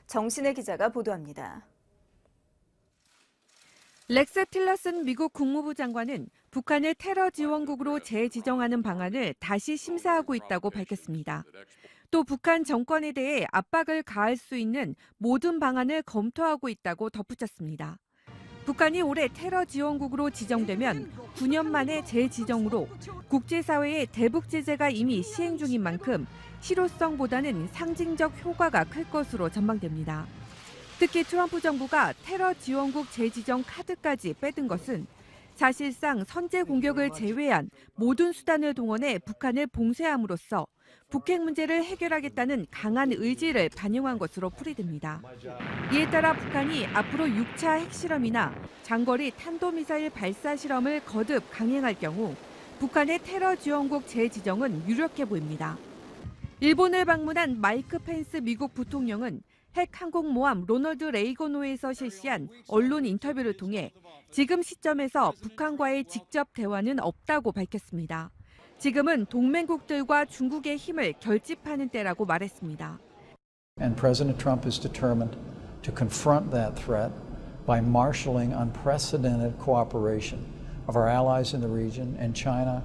정신의 기자가 보도합니다. 렉스 틸러슨 미국 국무부 장관은 북한을 테러 지원국으로 재지정하는 방안을 다시 심사하고 있다고 밝혔습니다. 또 북한 정권에 대해 압박을 가할 수 있는 모든 방안을 검토하고 있다고 덧붙였습니다. 북한이 올해 테러 지원국으로 지정되면 9년 만에 재지정으로 국제사회의 대북 제재가 이미 시행 중인 만큼 실효성보다는 상징적 효과가 클 것으로 전망됩니다. 특히 트럼프 정부가 테러 지원국 재지정 카드까지 빼든 것은 사실상 선제 공격을 제외한 모든 수단을 동원해 북한을 봉쇄함으로써 북핵 문제를 해결하겠다는 강한 의지를 반영한 것으로 풀이됩니다. 이에 따라 북한이 앞으로 6차 핵실험이나 장거리 탄도미사일 발사 실험을 거듭 강행할 경우 북한의 테러 지원국 재지정은 유력해 보입니다. 일본을 방문한 마이크 펜스 미국 부통령은 핵 항공모함 로널드 레이건호에서 실시한 언론 인터뷰를 통해 지금 시점에서 북한과의 직접 대화는 없다고 밝혔습니다. 지금은 동맹국들과 중국의 힘을 결집하는 때라고 말했습니다. And President Trump is determined to confront that threat by marshaling unprecedented cooperation of our allies in the region and China.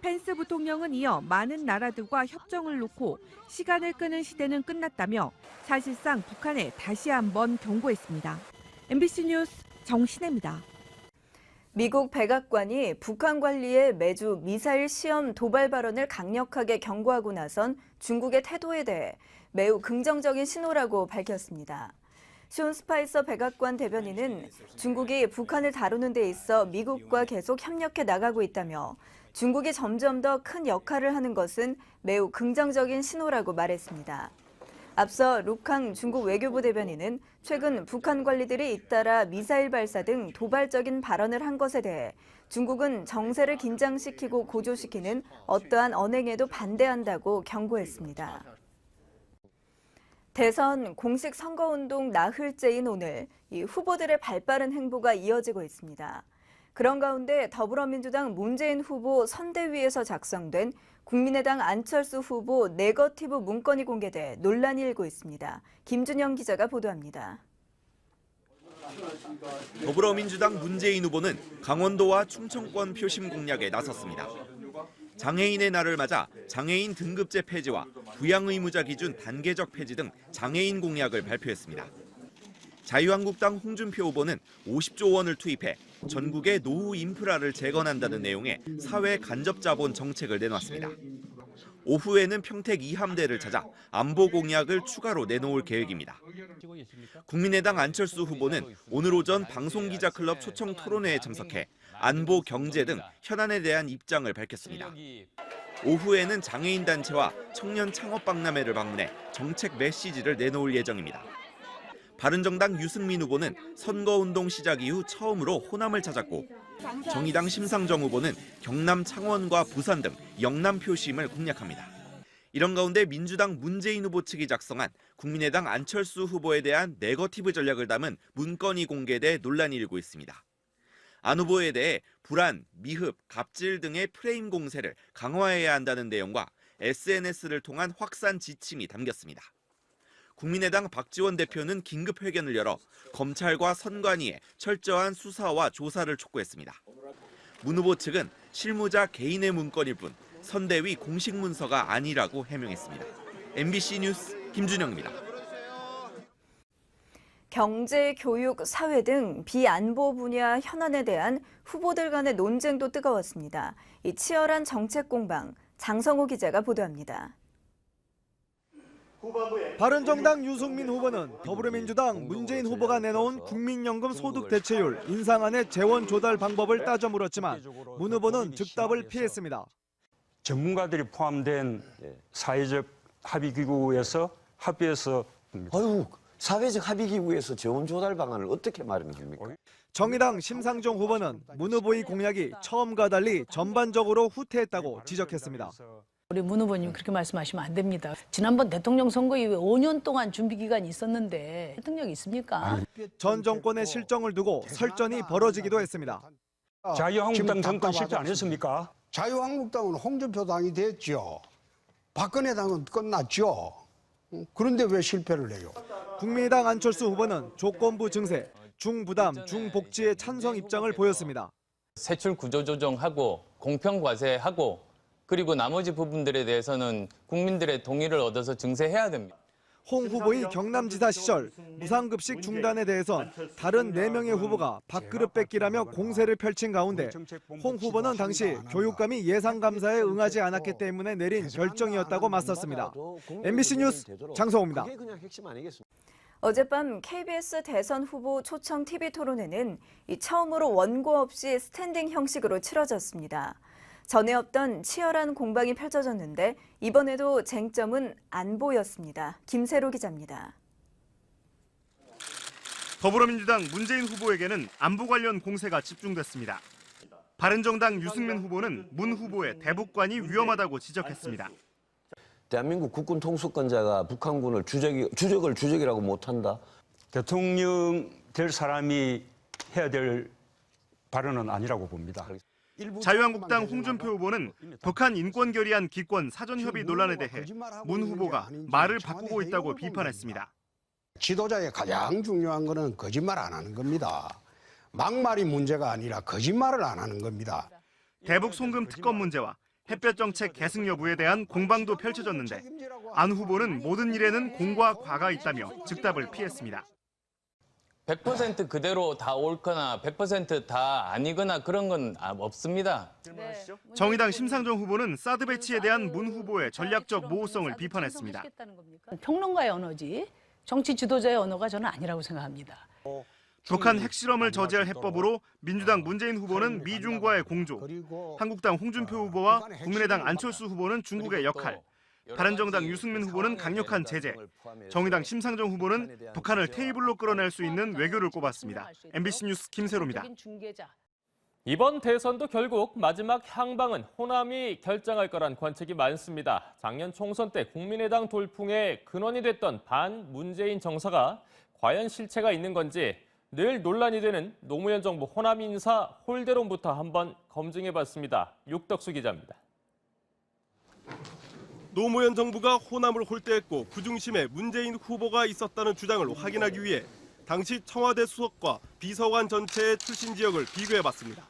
펜스 부통령은 이어 많은 나라들과 협정을 놓고 시간을 끄는 시대는 끝났다며 사실상 북한에 다시 한번 경고했습니다. MBC 뉴스 정신혜입니다. 미국 백악관이 북한 관리에 매주 미사일 시험 도발 발언을 강력하게 경고하고 나선 중국의 태도에 대해 매우 긍정적인 신호라고 밝혔습니다. 숀 스파이서 백악관 대변인은 중국이 북한을 다루는 데 있어 미국과 계속 협력해 나가고 있다며 중국이 점점 더 큰 역할을 하는 것은 매우 긍정적인 신호라고 말했습니다. 앞서 루캉 중국 외교부 대변인은 최근 북한 관리들이 잇따라 미사일 발사 등 도발적인 발언을 한 것에 대해 중국은 정세를 긴장시키고 고조시키는 어떠한 언행에도 반대한다고 경고했습니다. 대선 공식 선거운동 나흘째인 오늘 이 후보들의 발빠른 행보가 이어지고 있습니다. 그런 가운데 더불어민주당 문재인 후보 선대위에서 작성된 국민의당 안철수 후보 네거티브 문건이 공개돼 논란이 일고 있습니다. 김준영 기자가 보도합니다. 더불어민주당 문재인 후보는 강원도와 충청권 표심 공략에 나섰습니다. 장애인의 날을 맞아 장애인 등급제 폐지와 부양의무자 기준 단계적 폐지 등 장애인 공약을 발표했습니다. 자유한국당 홍준표 후보는 50조 원을 투입해 전국의 노후 인프라를 재건한다는 내용의 사회 간접 자본 정책을 내놨습니다. 오후에는 평택 2함대를 찾아 안보 공약을 추가로 내놓을 계획입니다. 국민의당 안철수 후보는 오늘 오전 방송기자클럽 초청 토론회에 참석해 안보, 경제 등 현안에 대한 입장을 밝혔습니다. 오후에는 장애인 단체와 청년 창업 박람회를 방문해 정책 메시지를 내놓을 예정입니다. 바른정당 유승민 후보는 선거운동 시작 이후 처음으로 호남을 찾았고 정의당 심상정 후보는 경남 창원과 부산 등 영남 표심을 공략합니다. 이런 가운데 민주당 문재인 후보 측이 작성한 국민의당 안철수 후보에 대한 네거티브 전략을 담은 문건이 공개돼 논란이 일고 있습니다. 안 후보에 대해 불안, 미흡, 갑질 등의 프레임 공세를 강화해야 한다는 내용과 SNS를 통한 확산 지침이 담겼습니다. 국민의당 박지원 대표는 긴급 회견을 열어 검찰과 선관위에 철저한 수사와 조사를 촉구했습니다. 문 후보 측은 실무자 개인의 문건일 뿐 선대위 공식 문서가 아니라고 해명했습니다. MBC 뉴스 김준영입니다. 경제, 교육, 사회 등 비안보 분야 현안에 대한 후보들 간의 논쟁도 뜨거웠습니다. 이 치열한 정책 공방, 장성호 기자가 보도합니다. 바른정당 유승민 후보는 더불어민주당 문재인 후보가 내놓은 국민연금 소득 대체율 인상안의 재원 조달 방법을 따져 물었지만 문 후보는 즉답을 피했습니다. 전문가들이 포함된 사회적 합의기구에서 합의해서 사회적 합의기구에서 재원 조달 방안을 어떻게 마련합니까? 정의당 심상정 후보는 문 후보의 공약이 처음과 달리 전반적으로 후퇴했다고 지적했습니다. 우리 문 후보님 그렇게 말씀하시면 안 됩니다. 지난번 대통령 선거 이후에 5년 동안 준비 기간이 있었는데 설득력이 있습니까? 전 정권의 실정을 두고 설전이 벌어지기도 했습니다. 자유한국당 정권 실패 안 했습니까? 자유한국당은 홍준표 당이 됐죠. 박근혜 당은 끝났죠. 그런데 왜 실패를 해요? 국민의당 안철수 후보는 조건부 증세, 중부담, 중복지의 찬성 입장을 보였습니다. 세출 구조 조정하고 공평 과세하고 그리고 나머지 부분들에 대해서는 국민들의 동의를 얻어서 증세해야 됩니다. 홍 후보의 경남지사 시절 무상급식 중단에 대해선 다른 4명의 후보가 밥그릇 뺏기라며 공세를 펼친 가운데 홍 후보는 당시 교육감이 예상감사에 응하지 않았기 때문에 내린 결정이었다고 맞섰습니다. MBC 뉴스 장성호입니다. 어젯밤 KBS 대선 후보 초청 TV 토론회는 처음으로 원고 없이 스탠딩 형식으로 치러졌습니다. 전에 없던 치열한 공방이 펼쳐졌는데 이번에도 쟁점은 안보였습니다. 김세로 기자입니다. 더불어민주당 문재인 후보에게는 안보 관련 공세가 집중됐습니다. 바른정당 유승민 후보는 문 후보의 대북관이 위험하다고 지적했습니다. 대한민국 국군 통수권자가 북한군을 주적이라고 못한다. 대통령 될 사람이 해야 될 발언은 아니라고 봅니다. 자유한국당 홍준표 후보는 북한 인권 결의안 기권 사전협의 논란에 대해 문 후보가 말을 바꾸고 있다고 비판했습니다. 지도자의 가장 중요한 거는 거짓말 안 하는 겁니다. 막말이 문제가 아니라 거짓말을 안 하는 겁니다. 대북 송금 특검 문제와 햇볕 정책 계승 여부에 대한 공방도 펼쳐졌는데 안 후보는 모든 일에는 공과 과가 있다며 즉답을 피했습니다. 100% 그대로 다 옳거나 100% 다 아니거나 그런 건 없습니다. 정의당 심상정 후보는 사드 배치에 대한 문 후보의 전략적 모호성을 비판했습니다. 평론가의 언어지 정치 지도자의 언어가 저는 아니라고 생각합니다. 북한 핵실험을 저지할 해법으로 민주당 문재인 후보는 미중과의 공조, 한국당 홍준표 후보와 국민의당 안철수 후보는 중국의 역할, 바른정당 유승민 후보는 강력한 제재, 정의당 심상정 후보는 북한을 테이블로 끌어낼 수 있는 외교를 꼽았습니다. MBC 뉴스 김세로입니다. 이번 대선도 결국 마지막 향방은 호남이 결정할 거란 관측이 많습니다. 작년 총선 때 국민의당 돌풍의 근원이 됐던 반 문재인 정서가 과연 실체가 있는 건지 늘 논란이 되는 노무현 정부 호남 인사 홀대론부터 한번 검증해봤습니다. 육덕수 기자입니다. 노무현 정부가 호남을 홀대했고 그 중심에 문재인 후보가 있었다는 주장을 확인하기 위해 당시 청와대 수석과 비서관 전체의 출신 지역을 비교해봤습니다.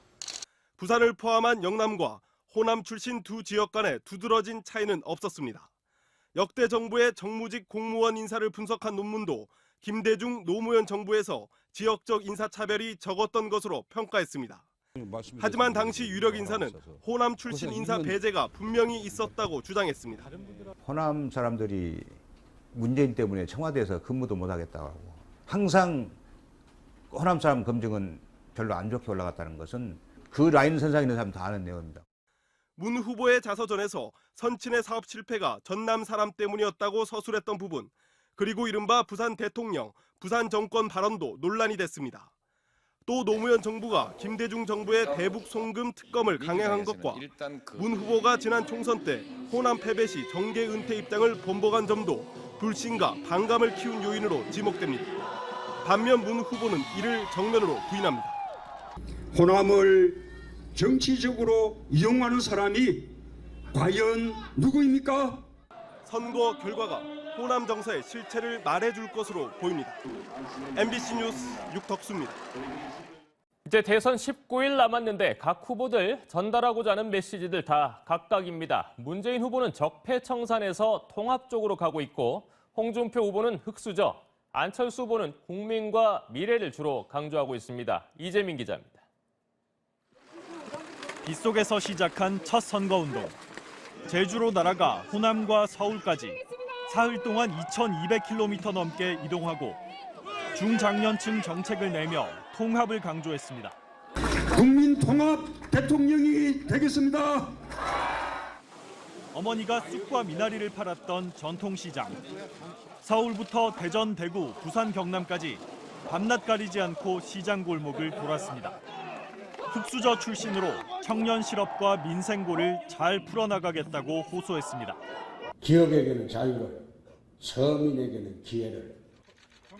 부산을 포함한 영남과 호남 출신 두 지역 간의 두드러진 차이는 없었습니다. 역대 정부의 정무직 공무원 인사를 분석한 논문도 김대중 노무현 정부에서 지역적 인사차별이 적었던 것으로 평가했습니다. 하지만 당시 유력 인사는 호남 출신 인사 배제가 분명히 있었다고 주장했습니다. 호남 사람들이 문재인 때문에 청와대에서 근무도 못하겠다고 하고 항상 호남 사람 검증은 별로 안 좋게 올라갔다는 것은 그 라인 선상에 있는 사람 다 아는 내용입니다. 문 후보의 자서전에서 선친의 사업 실패가 전남 사람 때문이었다고 서술했던 부분, 그리고 이른바 부산 대통령, 부산 정권 발언도 논란이 됐습니다. 또 노무현 정부가 김대중 정부의 대북 송금 특검을 강행한 것과 문 후보가 지난 총선 때 호남 패배 시 정계 은퇴 입장을 번복한 점도 불신과 반감을 키운 요인으로 지목됩니다. 반면 문 후보는 이를 정면으로 부인합니다. 호남을 정치적으로 이용하는 사람이 과연 누구입니까? 선거 결과가 호남 정서의 실체를 말해줄 것으로 보입니다. MBC 뉴스 육덕수입니다. 이제 대선 19일 남았는데 각 후보들 전달하고자 하는 메시지들 다 각각입니다. 문재인 후보는 적폐청산에서 통합 쪽으로 가고 있고 홍준표 후보는 흑수저, 안철수 후보는 국민과 미래를 주로 강조하고 있습니다. 이재민 기자입니다. 빗속에서 시작한 첫 선거운동. 제주로 날아가 호남과 서울까지 사흘 동안 2,200km 넘게 이동하고 중장년층 정책을 내며 통합을 강조했습니다. 국민 통합 대통령이 되겠습니다. 어머니가 쑥과 미나리를 팔았던 전통시장. 서울부터 대전, 대구, 부산, 경남까지 밤낮 가리지 않고 시장 골목을 돌았습니다. 흑수저 출신으로 청년 실업과 민생고를 잘 풀어나가겠다고 호소했습니다. 기업에게는 자유를, 서민에게는 기회를.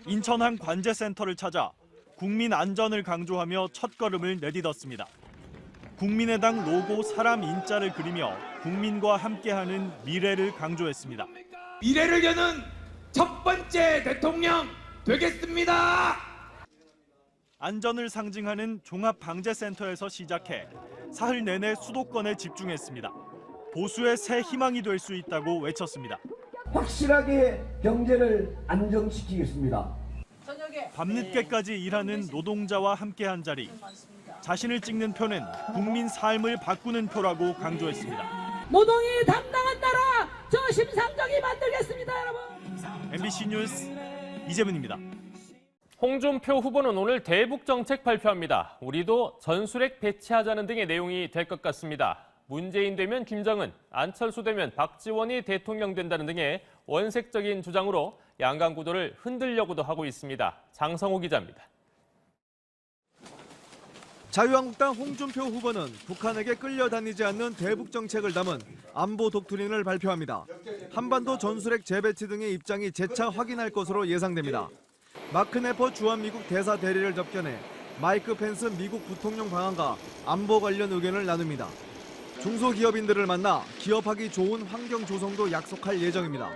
인천 한 관제센터를 찾아 국민 안전을 강조하며 첫걸음을 내딛었습니다. 국민의당 로고 사람 인자를 그리며 국민과 함께하는 미래를 강조했습니다. 미래를 여는 첫 번째 대통령 되겠습니다. 안전을 상징하는 종합방재센터에서 시작해 사흘 내내 수도권에 집중했습니다. 보수의 새 희망이 될 수 있다고 외쳤습니다. 확실하게 경제를 안정시키겠습니다. 밤늦게까지 일하는 노동자와 함께한 자리. 자신을 찍는 표는 국민 삶을 바꾸는 표라고 강조했습니다. 노동이 당당한 나라 저 심상정이 만들겠습니다, 여러분. MBC 뉴스 이재문입니다. 홍준표 후보는 오늘 대북 정책 발표합니다. 우리도 전술핵 배치하자는 등의 내용이 될 것 같습니다. 문재인 되면 김정은, 안철수 되면 박지원이 대통령 된다는 등의 원색적인 주장으로 양강 구도를 흔들려고도 하고 있습니다. 장성호 기자입니다. 자유한국당 홍준표 후보는 북한에게 끌려다니지 않는 대북 정책을 담은 안보 독트린을 발표합니다. 한반도 전술핵 재배치 등의 입장이 재차 확인할 것으로 예상됩니다. 마크 네퍼 주한미국 대사 대리를 접견해 마이크 펜스 미국 부통령 방한과 안보 관련 의견을 나눕니다. 중소기업인들을 만나 기업하기 좋은 환경 조성도 약속할 예정입니다.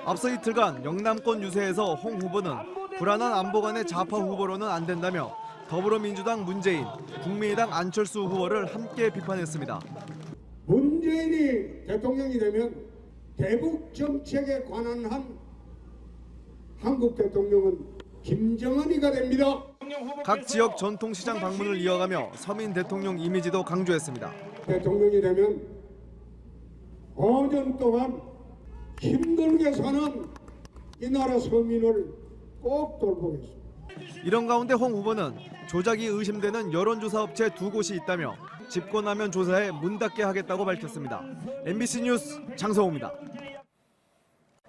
앞서 이틀간 영남권 유세에서 홍 후보는 불안한 안보 간의 좌파 후보로는 안 된다며 더불어민주당 문재인, 국민의당 안철수 후보를 함께 비판했습니다. 문재인이 대통령이 되면 대북 정책에 관한 한 한국 대통령은 김정은이가 됩니다. 각 지역 전통시장 방문을 이어가며 서민 대통령 이미지도 강조했습니다. 대통령이 되면 5년 동안 힘들게 사는 이 나라 서민을 꼭 돌보겠습니다. 이런 가운데 홍 후보는 조작이 의심되는 여론조사 업체 2곳이 있다며 집권하면 조사에 문 닫게 하겠다고 밝혔습니다. MBC 뉴스 장성호입니다.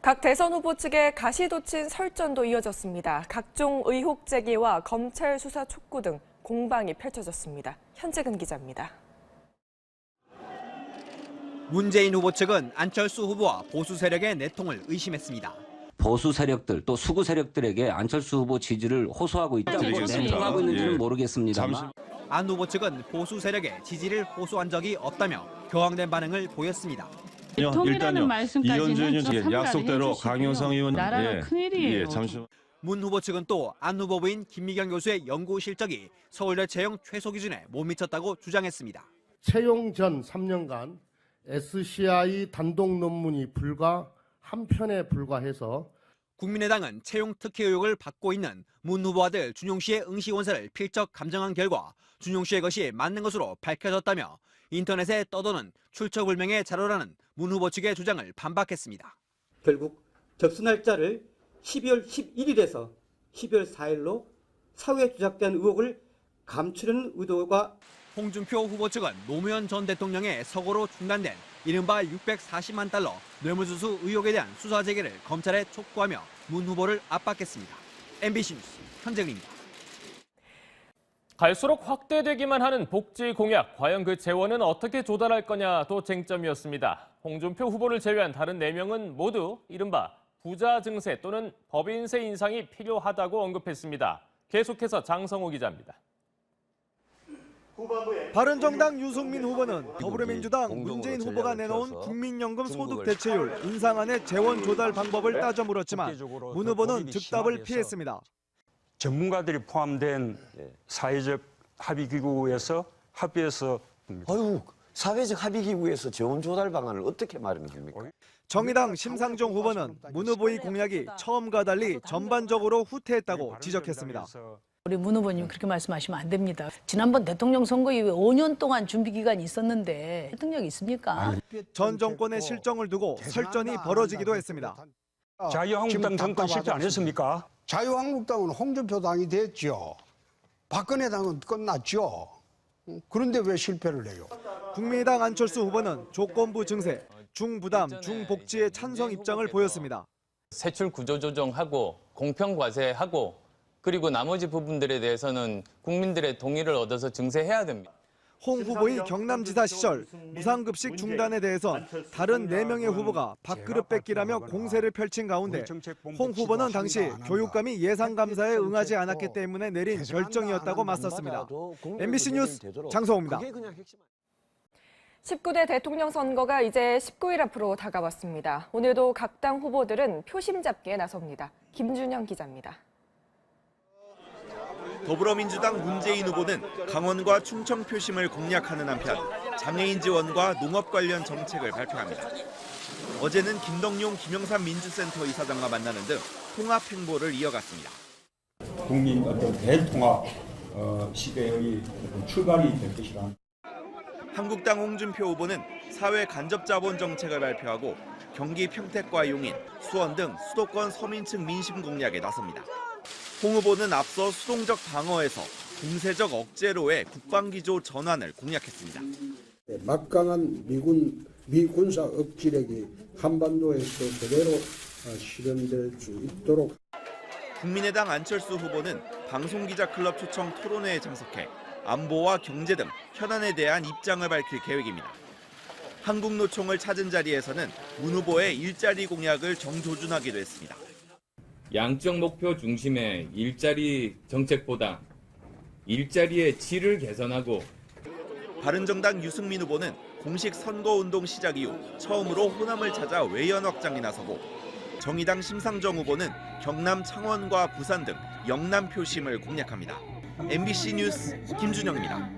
각 대선 후보 측의 가시도친 설전도 이어졌습니다. 각종 의혹 제기와 검찰 수사 촉구 등 공방이 펼쳐졌습니다. 현재근 기자입니다. 문재인 후보 측은 안철수 후보와 보수 세력의 내통을 의심했습니다. 보수 세력들 또 수구 세력들에게 안철수 후보 지지를 호소하고 있다고 내통하고 있는지는 모르겠습니다만 안 후보 측은 보수 세력의 지지를 호소한 적이 없다며 격앙된 반응을 보였습니다. 일단요. 이현주는 약속대로 강효상 의원 나라가 큰일이에요. 문 후보 측은 또 안 후보 부인 김미경 교수의 연구 실적이 서울대 채용 최소 기준에 못 미쳤다고 주장했습니다. 채용 전 3년간 SCI 단독 논문이 불과 한 편에 불과해서 국민의당은 채용 특혜 의혹을 받고 있는 문 후보 아들 준용 씨의 응시 원서를 필적 감정한 결과 준용 씨의 것이 맞는 것으로 밝혀졌다며 인터넷에 떠도는 출처불명의 자료라는 문 후보 측의 주장을 반박했습니다. 결국 접수 날짜를 12월 11일에서 12월 4일로 사후에 조작된 의혹을 감추려는 의도가 홍준표 후보 측은 노무현 전 대통령의 서거로 중단된 이른바 640만 달러 뇌물수수 의혹에 대한 수사 재개를 검찰에 촉구하며 문 후보를 압박했습니다. MBC 뉴스 현재근입니다. 갈수록 확대되기만 하는 복지 공약, 과연 그 재원은 어떻게 조달할 거냐도 쟁점이었습니다. 홍준표 후보를 제외한 다른 4명은 모두 이른바 부자 증세 또는 법인세 인상이 필요하다고 언급했습니다. 계속해서 장성호 기자입니다. 바른정당 유승민 후보는 더불어민주당 문재인 후보가 내놓은 국민연금 소득 대체율 인상안의 재원 조달 방법을 따져 물었지만 문 후보는 즉답을 피했습니다. 전문가들이 포함된 사회적 합의기구에서 합의해서 사회적 합의기구에서 재원 조달 방안을 어떻게 마련합니까? 정의당 심상정 후보는 문 후보의 공약이 처음과 달리 전반적으로 후퇴했다고 지적했습니다. 우리 문 후보님 그렇게 말씀하시면 안 됩니다. 지난번 대통령 선거 이후에 5년 동안 준비 기간이 있었는데 설득력이 있습니까? 전 정권의 실정을 두고 설전이 벌어지기도 했습니다. 자유한국당 정권 실패 안 했습니까? 자유한국당은 홍준표 당이 됐죠. 박근혜 당은 끝났죠. 그런데 왜 실패를 해요? 국민의당 안철수 후보는 조건부 증세, 중부담, 중복지의 찬성 입장을 보였습니다. 세출 구조 조정하고 공평 과세하고 그리고 나머지 부분들에 대해서는 국민들의 동의를 얻어서 증세해야 됩니다. 홍 후보의 경남지사 시절 무상급식 중단에 대해선 다른 4명의 후보가 밥그릇 뺏기라며 공세를 펼친 가운데 홍 후보는 당시 교육감이 예산감사에 응하지 않았기 때문에 내린 결정이었다고 맞섰습니다. MBC 뉴스 장성호입니다. 19대 대통령 선거가 이제 19일 앞으로 다가왔습니다. 오늘도 각 당 후보들은 표심 잡기에 나섭니다. 김준영 기자입니다. 더불어민주당 문재인 후보는 강원과 충청 표심을 공략하는 한편 장애인 지원과 농업 관련 정책을 발표합니다. 어제는 김덕용 김영삼 민주센터 이사장과 만나는 등 통합 행보를 이어갔습니다. 국민 어떤 대통합 시대의 출발이 될 것이라. 한국당 홍준표 후보는 사회 간접자본 정책을 발표하고 경기 평택과 용인, 수원 등 수도권 서민층 민심 공략에 나섭니다. 홍 후보는 앞서 수동적 방어에서 공세적 억제로의 국방기조 전환을 공략했습니다. 막강한 미군사 억지력이 한반도에서 제대로 실현될 수 있도록. 국민의당 안철수 후보는 방송기자클럽 초청 토론회에 참석해 안보와 경제 등 현안에 대한 입장을 밝힐 계획입니다. 한국노총을 찾은 자리에서는 문 후보의 일자리 공약을 정조준하기도 했습니다. 양적 목표 중심의 일자리 정책보다 일자리의 질을 개선하고 바른정당 유승민 후보는 공식 선거운동 시작 이후 처음으로 호남을 찾아 외연 확장에 나서고 정의당 심상정 후보는 경남 창원과 부산 등 영남 표심을 공략합니다. MBC 뉴스 김준영입니다.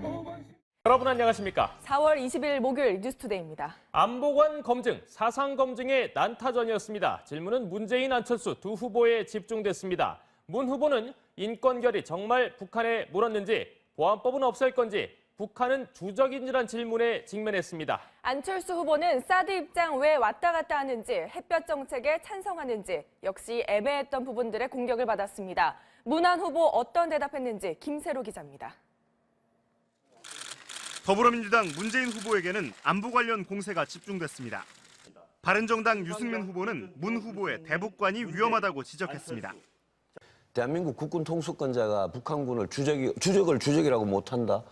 여러분 안녕하십니까? 4월 20일 목요일 뉴스투데이입니다. 안보관 검증, 사상 검증의 난타전이었습니다. 질문은 문재인, 안철수 두 후보에 집중됐습니다. 문 후보는 인권결의 정말 북한에 물었는지, 보안법은 없앨 건지, 북한은 주적인지란 질문에 직면했습니다. 안철수 후보는 사드 입장 왜 왔다 갔다 하는지, 햇볕 정책에 찬성하는지 역시 애매했던 부분들의 공격을 받았습니다. 문안 후보 어떤 대답했는지 김세로 기자입니다. 더불어민주당 문재인 후보에게는 안보 관련 공세가 집중됐습니다. 바른정당 유승민 후보는 문 후보의 대북관이 위험하다고 지적했습니다. 대한민국 국군 통수권자가 북한군을 주적을 주적이라고 못한다.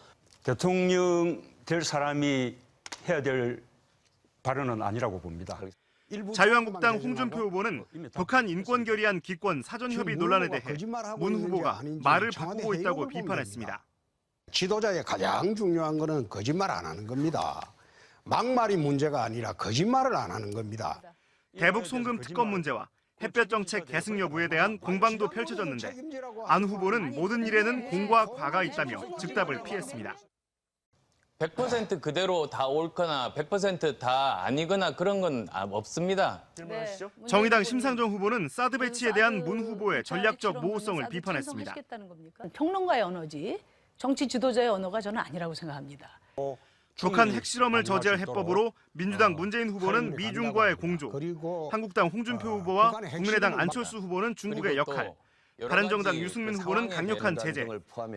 대통령 될 사람이 해야 될 발언은 아니라고 봅니다. 자유한국당 홍준표 후보는 북한 인권 결의안 기권 사전협의 논란에 대해 문 후보가 말을 바꾸고 있다고 비판했습니다. 지도자의 가장 중요한 것은 거짓말 안 하는 겁니다. 막말이 문제가 아니라 거짓말을 안 하는 겁니다. 대북 송금 특검 문제와 햇볕 정책 계승 여부에 대한 공방도 펼쳐졌는데 안 후보는 모든 일에는 공과 과가 있다며 즉답을 피했습니다. 100% 그대로 다 옳거나 100% 다 아니거나 그런 건 없습니다. 정의당 심상정 후보는 사드 배치에 대한 문 후보의 전략적 모호성을 비판했습니다. 평론가의 언어지 정치 지도자의 언어가 저는 아니라고 생각합니다. 북한 핵실험을 저지할 해법으로 민주당 문재인 후보는 미중과의 공조, 한국당 홍준표 후보와 국민의당 안철수 후보는 중국의 역할, 바른정당 유승민 후보는 강력한 제재,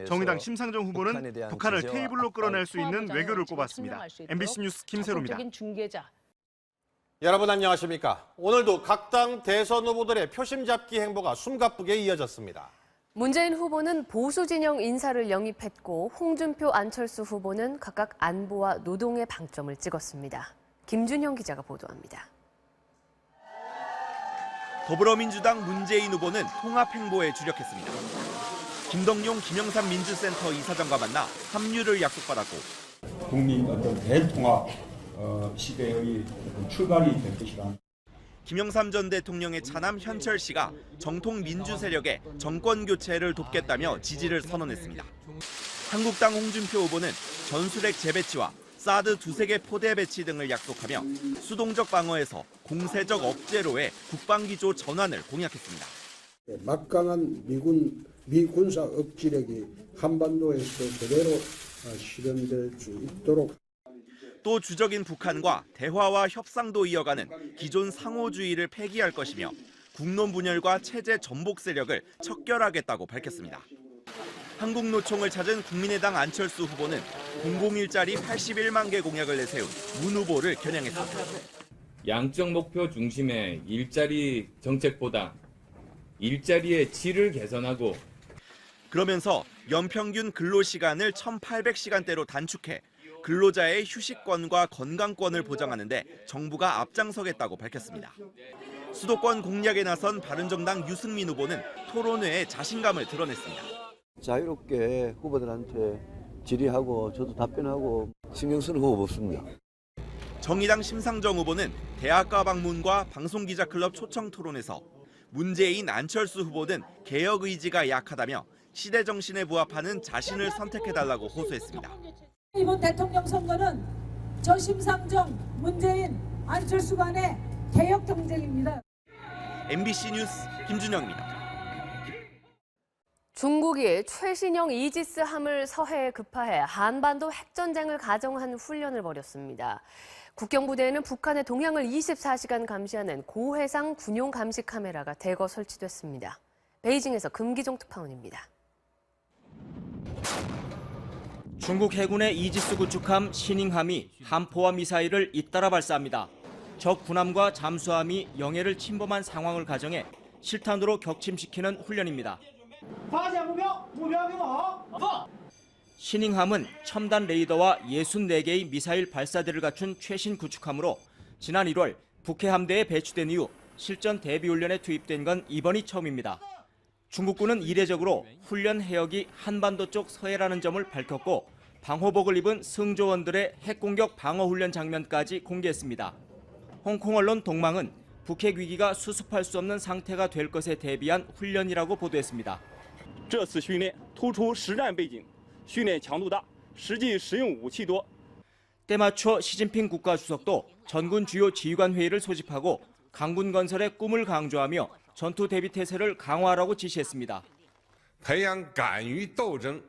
정의당 심상정 후보는 북한을 테이블로 끌어낼 수 있는 외교를 꼽았습니다. MBC 뉴스 김세로입니다. 여러분 안녕하십니까? 오늘도 각 당 대선 후보들의 표심 잡기 행보가 숨가쁘게 이어졌습니다. 문재인 후보는 보수 진영 인사를 영입했고 홍준표, 안철수 후보는 각각 안보와 노동에 방점을 찍었습니다. 김준형 기자가 보도합니다. 더불어민주당 문재인 후보는 통합 행보에 주력했습니다. 김덕용 김영삼 민주센터 이사장과 만나 합류를 약속받았고 국민 어떤 대통합 시대의 출발이 될 것이라. 김영삼 전 대통령의 차남 현철 씨가 정통 민주 세력의 정권 교체를 돕겠다며 지지를 선언했습니다. 한국당 홍준표 후보는 전술핵 재배치와 사드 두세 개 포대 배치 등을 약속하며 수동적 방어에서 공세적 억제로의 국방기조 전환을 공약했습니다. 막강한 미군사 억지력이 한반도에서 제대로 실현될 수 있도록. 또 주적인 북한과 대화와 협상도 이어가는 기존 상호주의를 폐기할 것이며 국론 분열과 체제 전복 세력을 척결하겠다고 밝혔습니다. 한국노총을 찾은 국민의당 안철수 후보는 공공일자리 81만 개 공약을 내세운 문 후보를 겨냥했습니다. 양적 목표 중심의 일자리 정책보다 일자리의 질을 개선하고 그러면서 연평균 근로시간을 1,800시간대로 단축해 근로자의 휴식권과 건강권을 보장하는 데 정부가 앞장서겠다고 밝혔습니다. 수도권 공략에 나선 바른정당 유승민 후보는 토론회에 자신감을 드러냈습니다. 자유롭게 후보들한테 질의하고 저도 답변하고 신경 쓰는 후보 없습니다. 정의당 심상정 후보는 대학가 방문과 방송기자클럽 초청 토론에서 문재인, 안철수 후보는 개혁 의지가 약하다며 시대 정신에 부합하는 자신을 선택해달라고 호소했습니다. 이번 대통령 선거는 저 심상정, 문재인, 안철수 간의 개혁 경쟁입니다. MBC 뉴스 김준영입니다. 중국이 최신형 이지스 함을 서해에 급파해 한반도 핵전쟁을 가정한 훈련을 벌였습니다. 국경부대에는 북한의 동향을 24시간 감시하는 고해상 군용 감시 카메라가 대거 설치됐습니다. 베이징에서 금기종 특파원입니다. 중국 해군의 이지스 구축함 신잉함이 함포와 미사일을 잇따라 발사합니다. 적 군함과 잠수함이 영해를 침범한 상황을 가정해 실탄으로 격침시키는 훈련입니다. 신잉함은 첨단 레이더와 64개의 미사일 발사대를 갖춘 최신 구축함으로 지난 1월 북해 함대에 배치된 이후 실전 대비 훈련에 투입된 건 이번이 처음입니다. 중국군은 이례적으로 훈련 해역이 한반도 쪽 서해라는 점을 밝혔고 방호복을 입은 승조원들의 핵공격 방어 훈련 장면까지 공개했습니다. 홍콩 언론 동망은 북핵 위기가 수습할 수 없는 상태가 될 것에 대비한 훈련이라고 보도했습니다. 这次训练突出实战背景，训练强度大，实际实用武器多。 때맞춰 시진핑 국가주석도 전군 주요 지휘관 회의를 소집하고 강군 건설의 꿈을 강조하며 전투 대비 태세를 강화하라고 지시했습니다. 培养敢于斗争、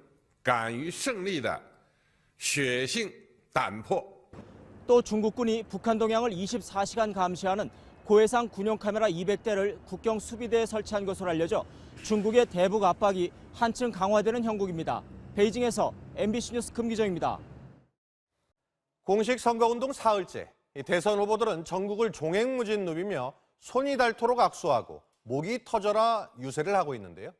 敢于胜利的血性胆魄。 또 중국군이 북한 동향을 24시간 감시하는 고해상 군용 카메라 200대를 국경 수비대에 설치한 것으로 알려져 중국의 대북 압박이 한층 강화되는 형국입니다. 베이징에서 MBC 뉴스 금기정입니다. 공식 선거운동 사흘째, 대선 후보들은 전국을 종횡무진 누비며 손이 닳도록 악수하고 목이 터져라 유세를 하고 있는데요.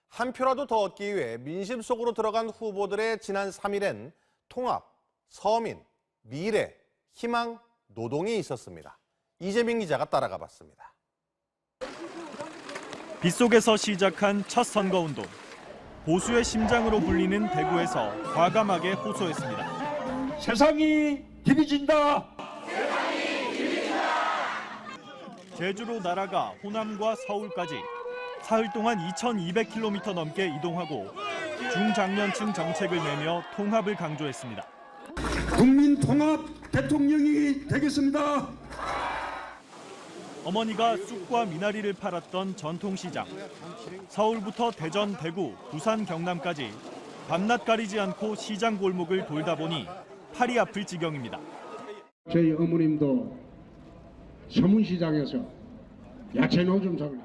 한 표라도 더 얻기 위해 민심 속으로 들어간 후보들의 지난 3일엔 통합, 서민, 미래, 희망, 노동이 있었습니다. 이재민 기자가 따라가 봤습니다. 빗속에서 시작한 첫 선거운동. 보수의 심장으로 불리는 대구에서 과감하게 호소했습니다. 세상이 기비진다. 제주로 날아가 호남과 서울까지 사흘 동안 2,200km 넘게 이동하고 중장년층 정책을 내며 통합을 강조했습니다. 국민 통합 대통령이 되겠습니다. 어머니가 쑥과 미나리를 팔았던 전통시장. 서울부터 대전, 대구, 부산, 경남까지 밤낮 가리지 않고 시장 골목을 돌다 보니 팔이 아플 지경입니다. 저희 어머님도 서문시장에서 야채 노점상을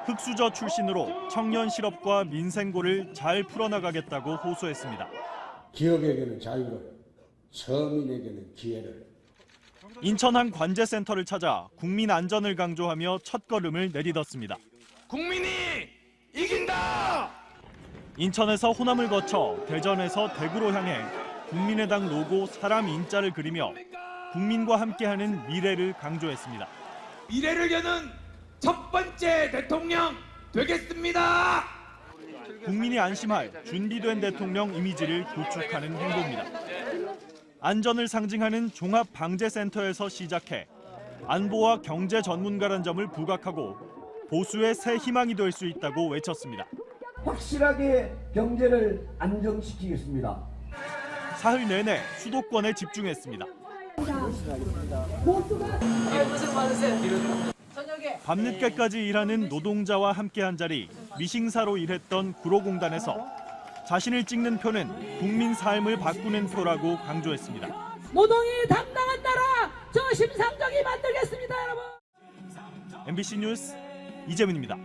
흑수저 출신으로 청년 실업과 민생고를 잘 풀어나가겠다고 호소했습니다. 기업에게는 자유를, 서민에게는 기회를. 인천 한 관제센터를 찾아 국민 안전을 강조하며 첫걸음을 내딛었습니다. 국민이 이긴다! 인천에서 호남을 거쳐 대전에서 대구로 향해 국민의당 로고 사람 인자를 그리며 국민과 함께하는 미래를 강조했습니다. 미래를 여는 첫 번째 대통령 되겠습니다! 국민이 안심할 준비된 대통령 이미지를 구축하는 행보입니다. 안전을 상징하는 종합방재센터에서 시작해 안보와 경제 전문가란 점을 부각하고 보수의 새 희망이 될 수 있다고 외쳤습니다. 확실하게 경제를 안정시키겠습니다. 사흘 내내 수도권에 집중했습니다. 밤늦게까지 일하는 노동자와 함께한 자리, 미싱사로 일했던 구로공단에서 자신을 찍는 표는 국민 삶을 바꾸는 표라고 강조했습니다. 노동이 당당한 나라, 저 심상정이 만들겠습니다, 여러분. MBC 뉴스 이재민입니다.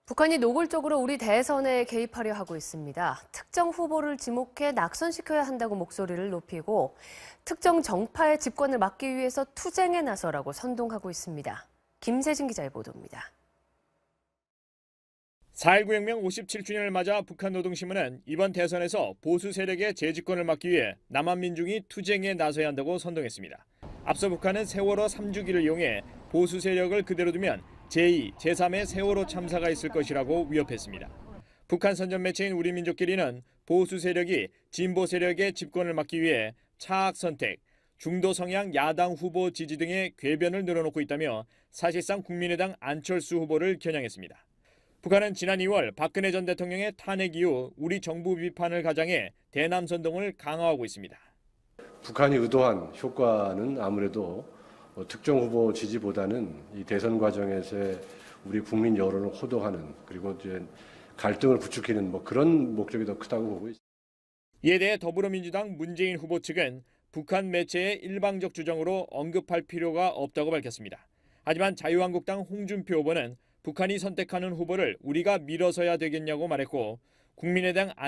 북한이 노골적으로 우리 대선에 개입하려 하고 있습니다. 특정 후보를 지목해 낙선시켜야 한다고 목소리를 높이고 특정 정파의 집권을 막기 위해서 투쟁에 나서라고 선동하고 있습니다. 김세진 기자의 보도입니다. 4.19 혁명 57주년을 맞아 북한노동신문은 이번 대선에서 보수 세력의 재집권을 막기 위해 남한 민중이 투쟁에 나서야 한다고 선동했습니다. 앞서 북한은 세월호 3주기를 이용해 보수 세력을 그대로 두면 제2, 제3의 세월호 참사가 있을 것이라고 위협했습니다. 북한 선전 매체인 우리민족끼리는 보수 세력이 진보 세력의 집권을 막기 위해 차악 선택, 중도 성향 야당 후보 지지 등의 궤변을 늘어놓고 있다며 사실상 국민의당 안철수 후보를 겨냥했습니다. 북한은 지난 2월 박근혜 전 대통령의 탄핵 이후 우리 정부 비판을 가장해 대남 선동을 강화하고 있습니다. 북한이 의도한 효과는 아무래도 특정 후보 지지보다는 이 대선 과정에서의 우리 국민 여론을 호도하는 그리고 이제 갈등을 부추기는 그런 목적이 더 크다고 보고 있습니다. 이에 대해 더불어민주당 문재인 후보 측은 북한 매체의 일방적 주장으로 언급할 필요가 없다고 밝혔습니다. 하지만 자유한국당 홍준표 후보는 북한이 선택하는 후보를 우리가 밀어서야 되겠냐고 말했고 국민의당